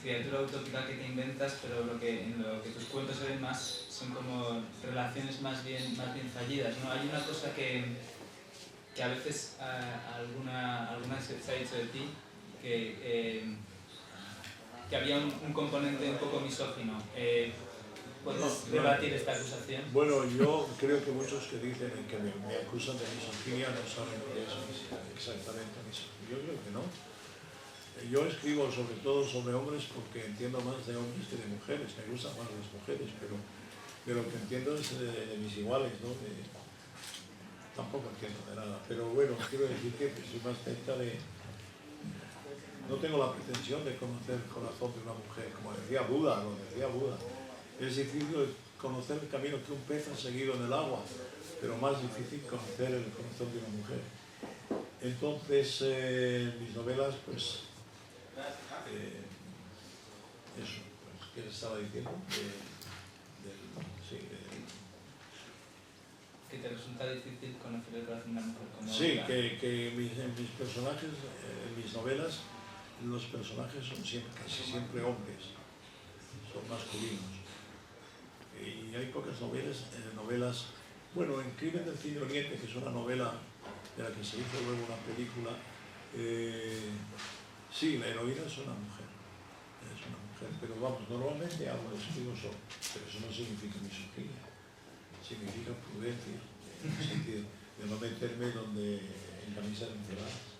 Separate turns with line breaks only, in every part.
criatura utópica que te inventas, pero en lo que tus cuentos se ven más son como relaciones más bien fallidas, ¿no? Hay una cosa que a veces alguna se ha dicho de ti, que había un componente un poco misógino. ¿Puedes debatir esta acusación?
Bueno, yo creo que muchos que dicen que me acusan de misoginia no saben lo que es exactamente misoginia. Yo creo que no. Yo escribo sobre todo sobre hombres porque entiendo más de hombres que de mujeres. Me gustan más las mujeres, pero de lo que entiendo es de mis iguales, ¿no? Tampoco entiendo de nada. Pero bueno, quiero decir que soy más cerca de... No tengo la pretensión de conocer el corazón de una mujer, como decía Buda, lo decía Buda. Es difícil conocer el camino que un pez ha seguido en el agua, pero más difícil conocer el corazón de una mujer. Entonces, mis novelas, pues, eso, pues, ¿qué estaba diciendo?
Que te resulta difícil conocer el corazón de una mujer como
sí,
Buda.
que mis personajes, en mis novelas, los personajes son casi siempre hombres, son masculinos. Y hay pocas novelas, bueno, en Crimen del Cine Oriente, que es una novela de la que se hizo luego una película, sí, la heroína es una mujer, pero vamos, normalmente escribo solo, pero eso no significa misoginia, significa prudencia, en el sentido de no meterme en camisas enceradas,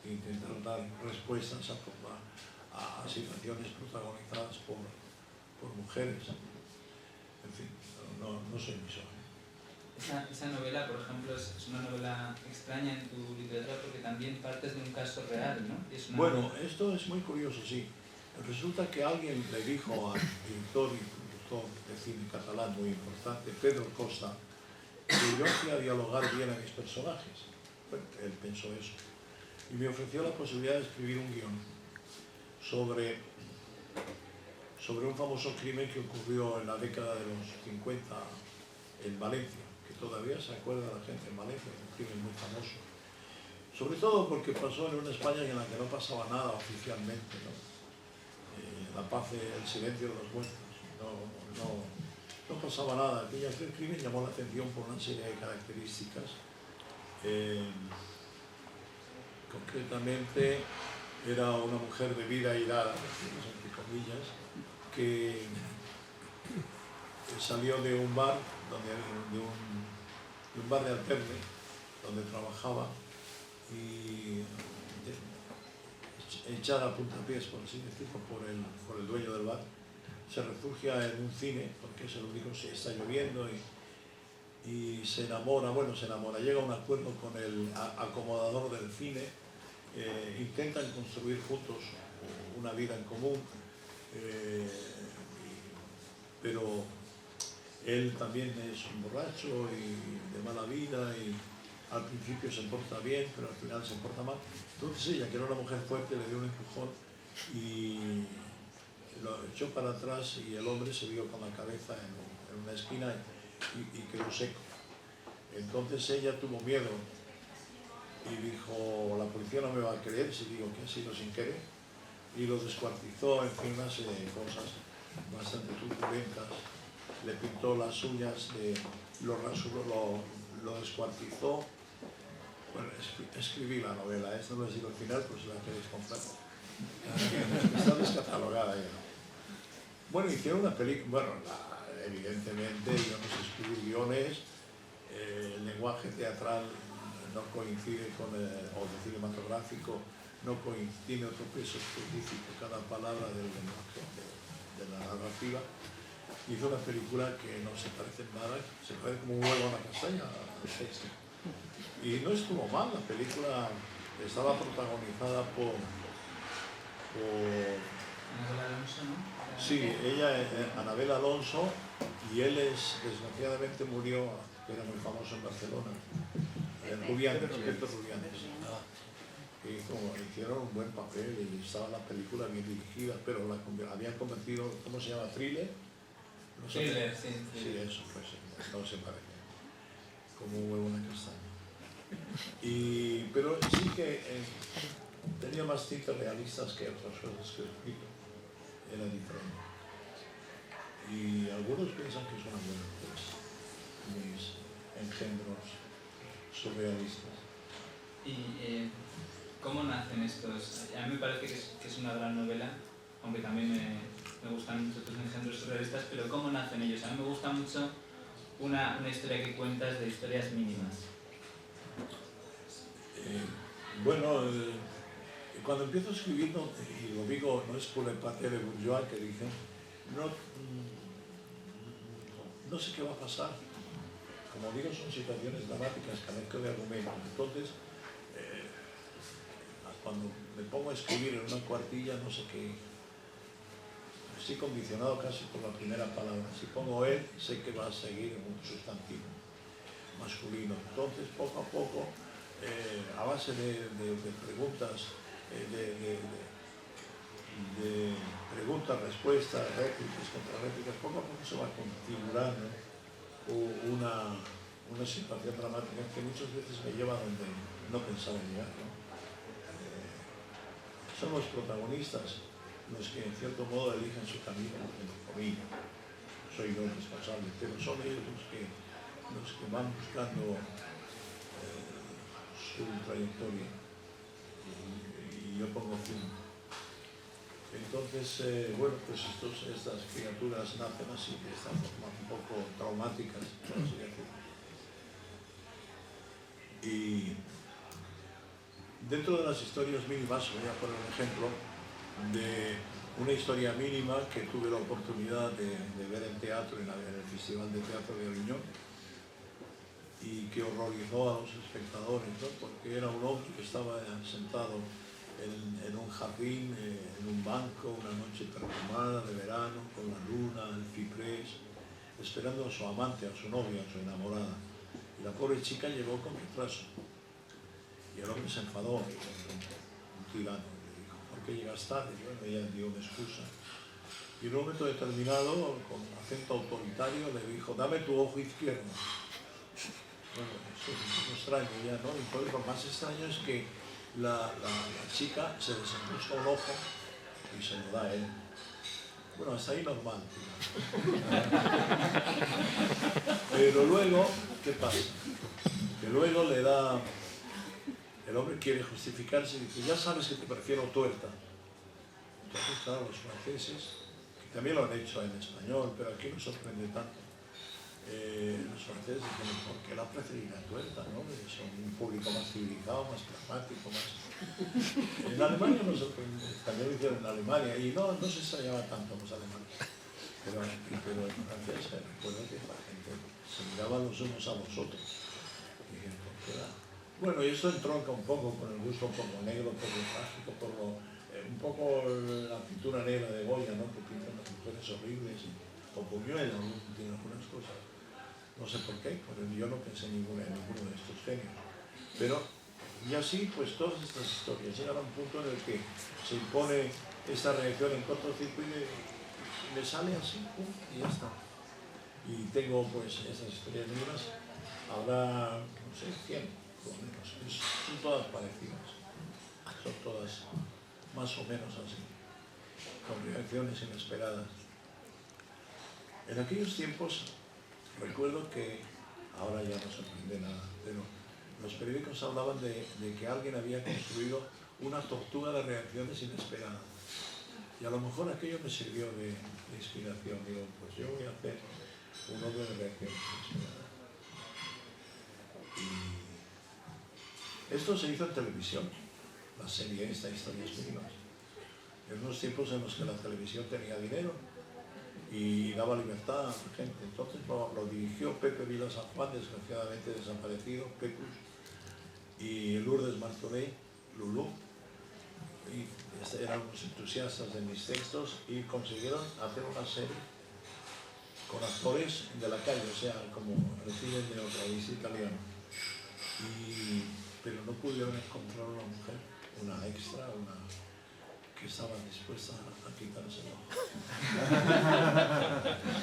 e intentar dar respuestas a situaciones protagonizadas por mujeres. En fin, no soy misógino.
Esa novela, por ejemplo, es una novela extraña en tu literatura porque también partes de un caso real, ¿no?
Bueno, esto es muy curioso, sí. Resulta que alguien le dijo al director y productor de cine catalán muy importante, Pedro Costa, que yo hacía dialogar bien a mis personajes. Bueno, él pensó eso. Y me ofreció la posibilidad de escribir un guión sobre un famoso crimen que ocurrió en la década de los 50 en Valencia, que todavía se acuerda la gente en Valencia, un crimen muy famoso. Sobre todo porque pasó en una España en la que no pasaba nada oficialmente, ¿no? La paz, el silencio de los muertos, no pasaba nada. Aquel crimen llamó la atención por una serie de características. Concretamente, era una mujer de vida airada, entre comillas, que salió de un bar, de un bar de alterne, donde trabajaba, y echada a puntapiés, por así decirlo, por el dueño del bar, se refugia en un cine, porque es el único, se está lloviendo, y se enamora, llega a un acuerdo con el acomodador del cine, intentan construir juntos una vida en común, pero él también es un borracho y de mala vida, y al principio se porta bien, pero al final se porta mal. Entonces ella, que era una mujer fuerte, le dio un empujón y lo echó para atrás, y el hombre se dio con la cabeza en una esquina y quedó seco. Entonces ella tuvo miedo y dijo: la policía no me va a creer si digo que ha sido sin querer, y lo descuartizó, en fin, una serie de cosas bastante truculentas. Le pintó las uñas, lo rasuró, lo descuartizó. Bueno, escribí la novela, esto no es decir al final, pues si la queréis comprar. Está descatalogada ya. Bueno, hicieron una película, bueno, evidentemente íbamos a escribir guiones, el lenguaje teatral no coincide con o de cinematográfico, no tiene otro peso específico cada palabra del lenguaje, de la narrativa. Hizo una película que no se parece en nada, se parece como un huevo a una castaña, y no estuvo mal. La película estaba protagonizada por
Anabel Alonso, ¿no?
Sí, ella es Anabel Alonso, y él desgraciadamente murió, que era muy famoso en Barcelona, Rubianes, Roberto Rubianes. Hicieron un buen papel y estaba la película bien dirigida, pero habían convertido, ¿cómo se llama? ¿Thriller? No sé.
Thriller, sí.
Sí, eso, pues no se parece, como un huevo una castaña. Pero sí que tenía más tintes realistas que otras cosas que he escrito. era diferente. Y algunos piensan que son buenos, pues, mis engendros surrealistas.
¿Y cómo nacen estos? A mí me parece que es una gran novela, aunque también me gustan mucho tus engendros surrealistas, pero ¿cómo nacen ellos? A mí me gusta mucho una historia que cuentas de historias mínimas.
Bueno, cuando empiezo escribiendo, y lo digo, no es por el paté de Bourgeois que dije, no sé qué va a pasar. Como digo, son situaciones dramáticas, carezco de argumentos. Entonces, cuando me pongo a escribir en una cuartilla, no sé qué, estoy condicionado casi por la primera palabra. Si pongo él, sé que va a seguir en un sustantivo masculino. Entonces, poco a poco, a base de preguntas, de preguntas, respuestas, réplicas, contrarréplicas, poco a poco se va configurando una situación dramática que muchas veces me lleva donde no pensaba llegar, ¿no? Son los protagonistas los que en cierto modo eligen su camino, entre comillas. Soy yo el responsable, pero son ellos los que van buscando su trayectoria y yo pongo fin. Entonces, bueno, pues estas criaturas nacen así, de esta forma un poco traumáticas, por así decirlo. Y dentro de las historias mínimas, voy a poner un ejemplo de una historia mínima que tuve la oportunidad de ver en teatro, en el Festival de Teatro de Aviñón, y que horrorizó a los espectadores, ¿no? Porque era un hombre que estaba sentado en un jardín, en un banco, una noche perfumada de verano, con la luna, el ciprés, esperando a su amante, a su novia, a su enamorada. Y la pobre chica llegó con retraso. Y el hombre se enfadó, un tirano, le dijo, ¿por qué llegas tarde? Y bueno, ella dio una excusa. Y en un momento determinado, con acento autoritario, le dijo, dame tu ojo izquierdo. Bueno, esto es un poco extraño ya, ¿no? Y entonces lo más extraño es que la chica se desenrosca un ojo y se lo da a él. Bueno, hasta ahí normal. Pero luego, ¿qué pasa? Que luego le da... El hombre quiere justificarse y dice, ya sabes que te prefiero tuerta. Entonces, claro, los franceses, que también lo han hecho en español, pero aquí no sorprende tanto. Los franceses dicen, ¿por qué la preferirá tuerta? ¿No? Son un público más civilizado, más pragmático, más... En Alemania no sorprende, también lo hicieron en Alemania, y no se extrañaba tanto los alemanes. Pero en francés, recuerdo que la gente se miraba los unos a los otros. Y dijeron, ¿por qué la...? Bueno, y esto entronca un poco con el gusto por lo negro, por lo trágico, por lo... un poco la pintura negra de Goya, ¿no? Que pintan las mujeres horribles, o Buñuel, tiene algunas cosas. No sé por qué, pero yo no pensé en ninguno de estos genios. Pero, y así, pues todas estas historias llegan a un punto en el que se impone esta reacción en cortocircuito y me sale así, ¡pum!, y ya está. Y tengo, pues, estas historias mías, habrá, no sé, 100, por lo menos. Son todas parecidas, son todas más o menos así, con reacciones inesperadas. En aquellos tiempos, recuerdo que, ahora ya no sorprende nada, pero los periódicos hablaban de que alguien había construido una tortuga de reacciones inesperadas. Y a lo mejor aquello me sirvió de inspiración. Digo, pues yo voy a hacer un orden de reacciones inesperadas. Y esto se hizo en televisión, la serie esta, Historias Mínimas. En unos tiempos en los que la televisión tenía dinero y daba libertad a la gente. Entonces lo dirigió Pepe Vila San Juan, desgraciadamente desaparecido, Pecus, y Lourdes Martorell, Lulú, y eran unos entusiastas de mis textos y consiguieron hacer una serie con actores de la calle, o sea, como reciben de otro país italiano. Pero no pudieron encontrar una mujer, una extra, una que estaba dispuesta a quitárselo.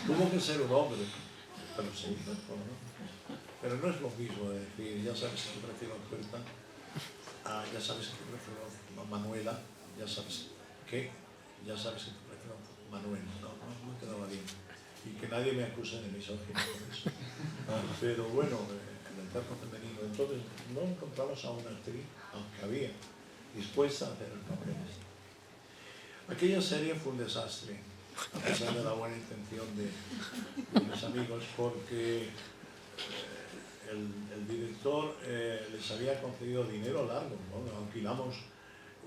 Tuvo que ser un hombre, pero sí, ¿no? Pero no es lo mismo de decir, ya sabes que te prefiero tuerta, ya sabes que te prefiero Manuela, ya sabes que te prefiero Manuel, no me quedaba bien. Y que nadie me acuse de misógino por eso. Pero bueno, el eterno femenino. Entonces no encontramos a una actriz, aunque había, dispuesta a hacer el papel. Aquella serie fue un desastre, a pesar de la buena intención de mis amigos, porque el director les había concedido dinero largo, ¿no? Alquilamos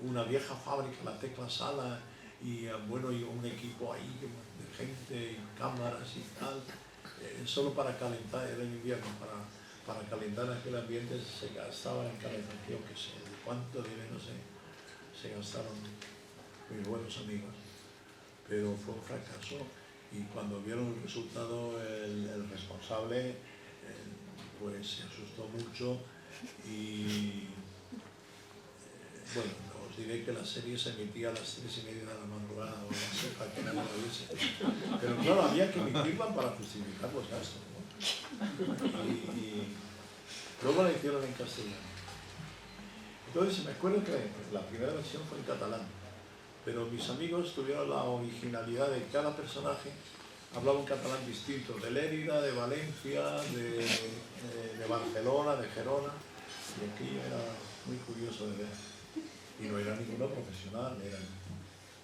una vieja fábrica, la Tecla Sala, y bueno, y un equipo ahí de gente y cámaras y tal, solo para calentar, era en invierno, para calentar aquel ambiente se gastaba en calefacción, que sé, de cuánto dinero se gastaron mis buenos amigos, pero fue un fracaso, y cuando vieron el resultado el responsable pues se asustó mucho, y bueno, os diré que la serie se emitía a las 3:30 de la madrugada o así, para que nadie lo viese. Pero claro, había que emitirla para justificar los gastos, ¿no? Y luego la hicieron en castellano. Entonces me acuerdo que la primera versión fue en catalán, pero mis amigos tuvieron la originalidad de que cada personaje hablaba un catalán distinto, de Lérida, de Valencia, de Barcelona, de Gerona, y aquello era muy curioso de ver. Y no era ninguno profesional, eran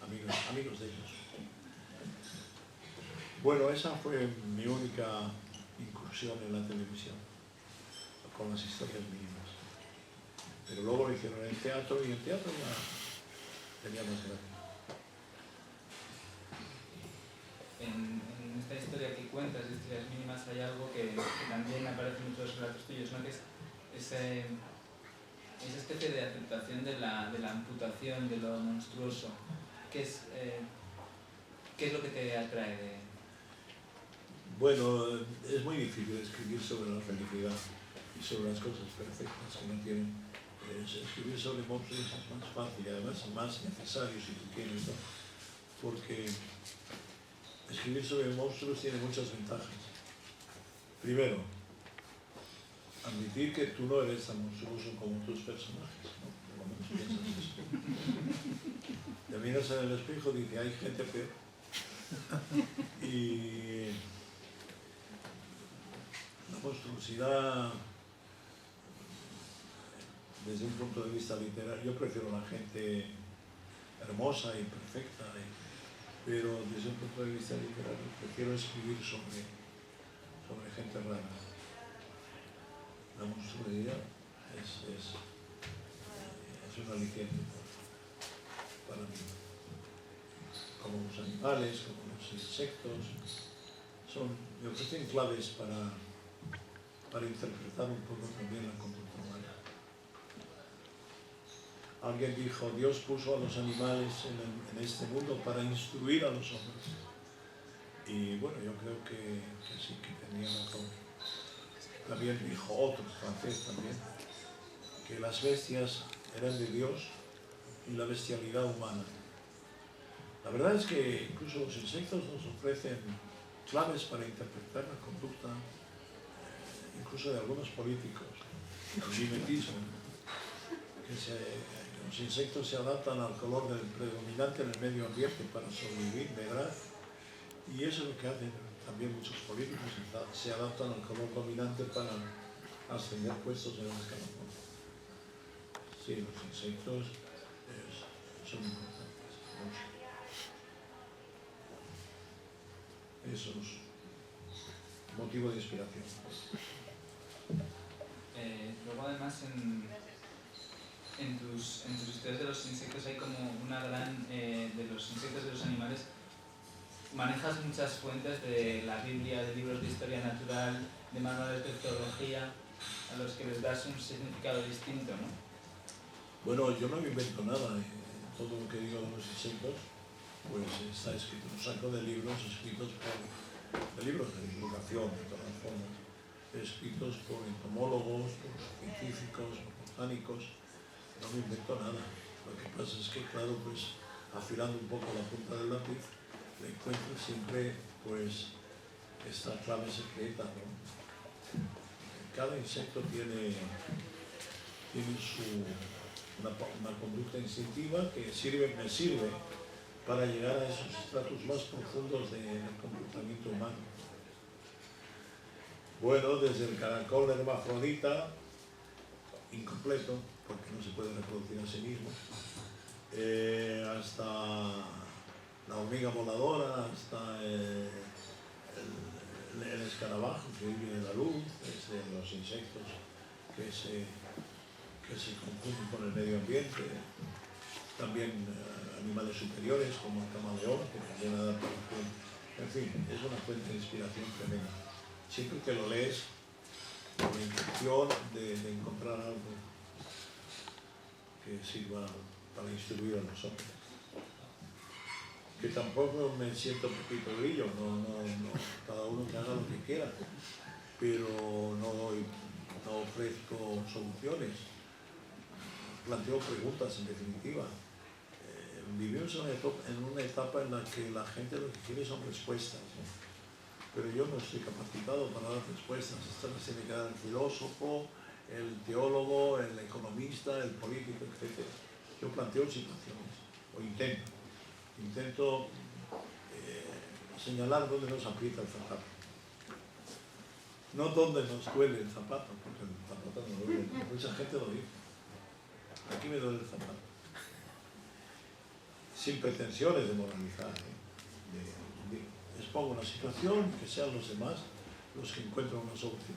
amigos de ellos. Bueno, esa fue mi única incursión en la televisión, con las historias mínimas. Pero luego lo hicieron en teatro, y en teatro ya tenía más gracia.
En esta historia que cuentas, de historias mínimas, hay algo que también aparece en muchos relatos tuyos, ¿no? Que es esa especie de aceptación de la amputación, de lo monstruoso. ¿Qué es lo que te atrae de...?
Bueno, es muy difícil escribir sobre la felicidad y sobre las cosas perfectas que no tienen. Escribir sobre monstruos es más fácil y además es más necesario si tú quieres, ¿no? Porque escribir sobre monstruos tiene muchas ventajas. Primero, admitir que tú no eres tan monstruoso como tus personajes, ¿no? Por lo menos piensas eso. Te miras en el espejo y dices, hay gente peor. Y la monstruosidad, desde un punto de vista literario, yo prefiero la gente hermosa y perfecta, pero desde un punto de vista literario prefiero escribir sobre gente rara. La monstruosidad es un aliciente para mí. Como los animales, como los insectos, me ofrecen claves para interpretar un poco también la conducta humana. Alguien dijo, Dios puso a los animales en este mundo para instruir a los hombres. Y bueno, yo creo que sí, que tenía razón. También dijo otro, francés también, que las bestias eran de Dios y la bestialidad humana. La verdad es que incluso los insectos nos ofrecen claves para interpretar la conducta, incluso de algunos políticos, el mimetismo, los insectos se adaptan al color del predominante en el medio ambiente para sobrevivir, ¿verdad? Y eso es lo que hacen también muchos políticos, se adaptan al color dominante para ascender puestos en el escalafón. Sí, los insectos son importantes. Eso es motivo de inspiración.
Luego además en tus historias de los insectos hay como una gran... de los insectos, de los animales, manejas muchas fuentes de la Biblia, de libros de historia natural, de manuales de zoología, a los que les das un significado distinto, ¿no?
Bueno, yo no me invento nada. Todo lo que digo de los insectos pues está escrito. Lo saco de libros escritos de libros de divulgación, de todas formas, escritos por entomólogos, por científicos, por botánicos. No me invento nada. Lo que pasa es que, claro, pues afilando un poco la punta del lápiz, le encuentro siempre pues esta clave secreta, ¿no? Cada insecto tiene una conducta instintiva que me sirve para llegar a esos estratos más profundos del comportamiento humano. Bueno, desde el caracol hermafrodita, incompleto, porque no se puede reproducir a sí mismo, hasta la hormiga voladora, hasta el escarabajo que vive de la luz, desde los insectos que se confunden con el medio ambiente, también animales superiores como el camaleón, que tiene una adaptación. En fin, es una fuente de inspiración tremenda. Siempre que lo lees, con la intención de encontrar algo que sirva para instruir a los hombres. Que tampoco me siento Pepito Grillo, cada uno que haga lo que quiera, pero no ofrezco soluciones, planteo preguntas en definitiva. Vivimos en una etapa en la que la gente lo que quiere son respuestas, ¿no? Pero yo no estoy capacitado para dar respuestas. Estas las tiene que dar el filósofo, el teólogo, el economista, el político, etc. Yo planteo situaciones, o intento señalar dónde nos aprieta el zapato. No dónde nos duele el zapato, porque el zapato no duele. Mucha gente lo dice. Aquí me duele el zapato. Sin pretensiones de moralizar, expongo una situación, que sean los demás los que encuentran una solución.